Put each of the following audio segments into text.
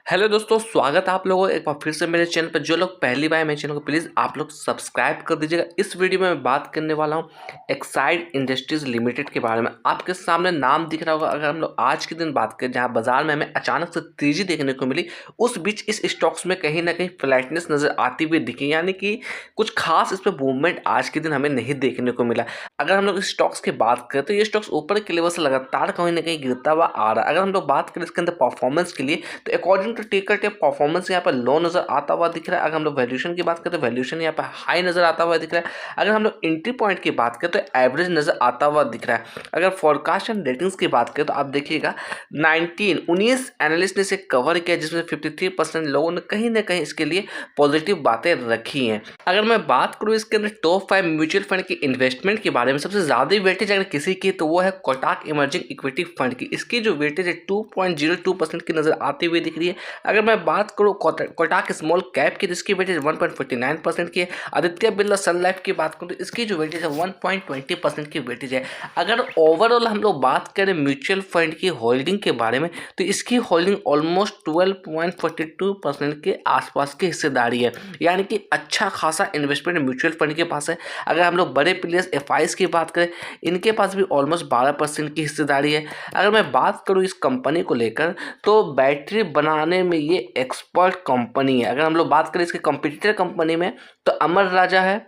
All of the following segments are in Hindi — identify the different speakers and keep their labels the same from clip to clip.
Speaker 1: हेलो दोस्तों, स्वागत है आप लोगों का एक बार फिर से मेरे चैनल पर। जो लोग पहली बार मेरे चैनल को प्लीज़ आप लोग सब्सक्राइब कर दीजिएगा। इस वीडियो में मैं बात करने वाला हूं एक्साइड इंडस्ट्रीज लिमिटेड के बारे में। आपके सामने नाम दिख रहा होगा। अगर हम लोग आज के दिन बात करें जहां बाजार में हमें अचानक से तेजी देखने को मिली, उस बीच इस स्टॉक्स में कहीं ना कहीं फ्लैटनेस नजर आती हुई दिखी, यानी कि कुछ खास इस पर मूवमेंट आज के दिन हमें नहीं देखने को मिला। अगर हम लोग स्टॉक्स की बात करें तो ये स्टॉक्स ऊपर के लेवल से लगातार कहीं ना कहीं गिरता हुआ आ रहा है। अगर हम लोग बात करें इसके अंदर परफॉर्मेंस के लिए, तो according to taker tape performance यहाँ पर लो नजर आता हुआ दिख रहा है। अगर हम लोग वैल्यूएशन की बात करें तो वैल्यूएशन यहाँ पर हाई नजर आता हुआ दिख रहा है। अगर हम लोग एंट्री पॉइंट की बात करें तो एवरेज नजर आता हुआ दिख रहा है। अगर फोरकास्ट एंड रेटिंग्स की बात करें तो आप देखिएगा 19 एनालिस्ट ने इसे कवर किया, जिसमें 53% लोगों ने कहीं ना कहीं इसके लिए पॉजिटिव बातें रखी हैं। अगर मैं बात करूँ इसके अंदर टॉप 5 म्यूचुअल फंड की इन्वेस्टमेंट के बारे में, सबसे ज्यादा वेटेज अगर किसी की तो वो है कोटक इमर्जिंग इक्विटी फंड की। इसकी जो वेटेज है 2.02% की नजर आती हुई दिख रही है। अगर मैं बात करूँ कोटक स्मॉल कैप की, जिसकी वेटेज 1.49% की है। आदित्य बिरला सन लाइफ की बात करूँ तो इसकी जो वेटेज है 1.20% की वेटेज है। अगर ओवरऑल हम लोग बात करें म्यूचुअल फंड की होल्डिंग के बारे में, तो इसकी होल्डिंग ऑलमोस्ट 12.42% के आसपास की हिस्सेदारी है, यानी कि अच्छा खासा इन्वेस्टमेंट म्यूचुअल फंड के पास है। अगर हम लोग बड़े प्लेयर्स एफआईज की बात करें, इनके पास भी ऑलमोस्ट 12% की हिस्सेदारी है। अगर मैं बात करूँ इस कंपनी को लेकर, तो बैटरी बनाने में ये एक्सपर्ट कंपनी है। अगर हम लोग बात करें इसके कंपटीटर कंपनी में, तो अमर राजा है।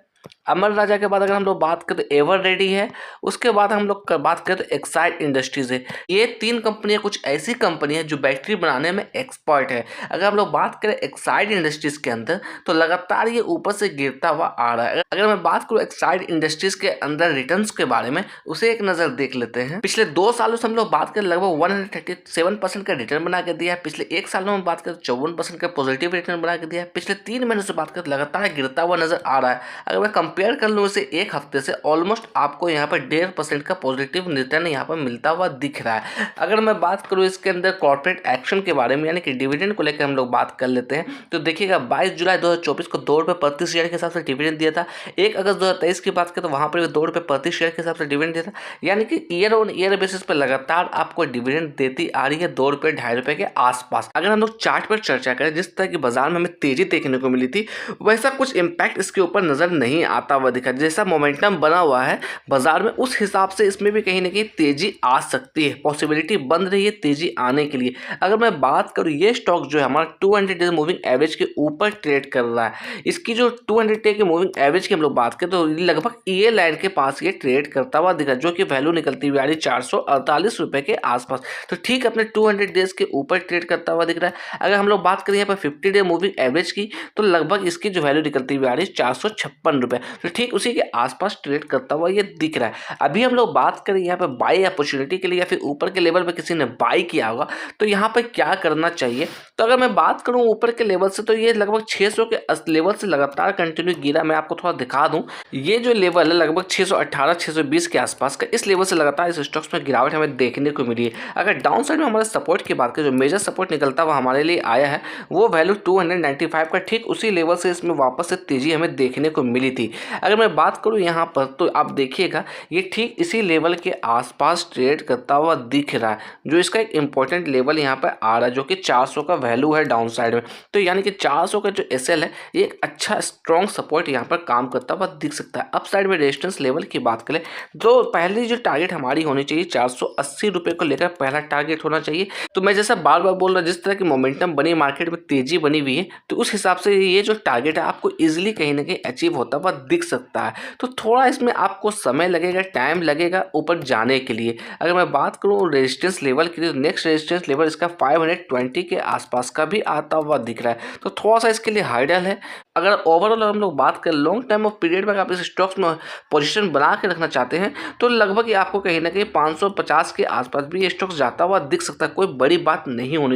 Speaker 1: अमर राजा के बाद अगर हम लोग बात करें तो एवर रेडी है। उसके बाद हम लोग बात करें तो एक्साइड इंडस्ट्रीज है। ये तीन कंपनियां कुछ ऐसी कंपनी है जो बैटरी बनाने में एक्सपर्ट है। अगर हम लोग बात करें एक्साइड इंडस्ट्रीज के अंदर, तो लगातार ये ऊपर से गिरता हुआ आ रहा है। अगर मैं बात करूँ एक्साइड इंडस्ट्रीज के अंदर रिटर्न्स के बारे में, उसे एक नजर देख लेते हैं। पिछले 2 सालों से हम लोग बात करें लगभग 137% का रिटर्न बना के दिया है। पिछले 1 साल में बात करें 54% का पॉजिटिव रिटर्न बना के दिया है। पिछले 3 महीनों से बात करें लगातार गिरता हुआ नजर आ रहा है। अगर मैं कंपेयर कर लूँ इसे एक हफ्ते से, ऑलमोस्ट आपको यहाँ पर 1.5% का पॉजिटिव रिटर्न यहाँ पर मिलता हुआ दिख रहा है। अगर मैं बात करूँ इसके अंदर कॉर्पोरेट एक्शन के बारे में, यानी कि डिविडेंड को लेकर हम लोग बात कर लेते हैं, तो देखिएगा 22 जुलाई 2024 को 2 रुपये प्रति शेयर के हिसाब से डिविडेंड दिया था। 1 अगस्त 2023 की बात करें तो वहाँ पर भी 2 रुपये प्रति शेयर के हिसाब से डिविडेंड दिया था। यानी कि ईयर ऑन ईयर बेसिस पर लगातार आपको डिविडेंड देती आ रही है 2 रुपये 2.5 रुपये के आसपास। अगर हम लोग चार्ट पर चर्चा करें, जिस तरह की बाजार में हमें तेजी देखने को मिली थी, वैसा कुछ इंपैक्ट इसके ऊपर नजर नहीं आता हुआ दिखा। जैसा मोमेंटम बना हुआ है बाजार में, उस हिसाब से इसमें भी कहीं ना कहीं तेजी आ सकती है। पॉसिबिलिटी बन रही है तेजी आने के लिए। अगर मैं बात करूं, ये स्टॉक जो है हमारा 200 डेज मूविंग एवरेज के ऊपर ट्रेड कर रहा है। इसकी जो 200 डे की मूविंग एवरेज की हम लोग बात करें तो लगभग ये लाइन के पास ये ट्रेड करता हुआ दिखा, जो कि वैल्यू निकलती हुई आ रही 448 रुपए के आसपास। तो ठीक अपने 200 डेज के ऊपर ट्रेड करता हुआ दिख रहा है। अगर हम लोग बात करें यहाँ पर 50 डे मूविंग एवरेज की, तो लगभग इसकी जो वैल्यू निकलती हुई आ रही है 456 रुपए। तो ठीक उसी के आसपास ट्रेड करता हुआ ये दिख रहा है। अभी हम लोग बात करें यहाँ पे बाई अपॉर्चुनिटी के लिए, या फिर ऊपर के लेवल पे किसी ने बाई किया होगा, तो यहाँ पे क्या करना चाहिए। तो अगर मैं बात करूँ ऊपर के लेवल से, तो ये लगभग 600 के लेवल से लगातार कंटिन्यू गिरा। मैं आपको थोड़ा दिखा दूं, ये जो लेवल है लगभग 618 620 के आसपास का, इस लेवल से लगातार इस स्टॉक्स में गिरावट हमें देखने को मिली है। अगर डाउन साइड में हमारे सपोर्ट की बात करें, जो मेजर सपोर्ट निकलता हुआ हमारे लिए आया है, वो वैल्यू 295 का, ठीक उसी लेवल से इसमें वापस से तेजी हमें देखने को मिली थी। अगर मैं बात करूं यहाँ पर, तो आप देखिएगा ये ठीक इसी लेवल के आसपास ट्रेड करता हुआ दिख रहा है, जो इसका एक इंपॉर्टेंट लेवल यहाँ पर आ रहा है, जो कि 400 का वैल्यू है डाउन साइड में। तो यानी कि 400 का जो एसएल है, ये एक अच्छा स्ट्रॉन्ग सपोर्ट यहाँ पर काम करता हुआ दिख सकता है। अप साइड में रेजिस्टेंस लेवल की बात करें, तो पहली जो टारगेट हमारी होनी चाहिए 480 रुपये को लेकर पहला टारगेट होना चाहिए। तो मैं जैसा बार बार बोल रहा, जिस तरह की मोमेंटम बनी, मार्केट में तेजी बनी हुई है, तो उस हिसाब से ये जो टारगेट है आपको इजीली कहीं ना कहीं अचीव होता हुआ दिख सकता है। तो थोड़ा इसमें आपको समय लगेगा, टाइम लगेगा ऊपर जाने के लिए। अगर मैं बात करूँ रेजिस्टेंस लेवल की, तो नेक्स्ट रेजिस्टेंस लेवल इसका 520 के आसपास का भी आता हुआ दिख रहा है। तो थोड़ा सा इसके लिए हार्डल है। अगर ओवरऑल हम लोग बात करें लॉन्ग टाइम ऑफ पीरियड में, आप इस स्टॉक्स में पोजीशन बना के रखना चाहते हैं, तो लगभग आपको कहीं ना कहीं 550 के आसपास भी ये स्टॉक्स जाता हुआ दिख सकता है। कोई बड़ी बात नहीं होनी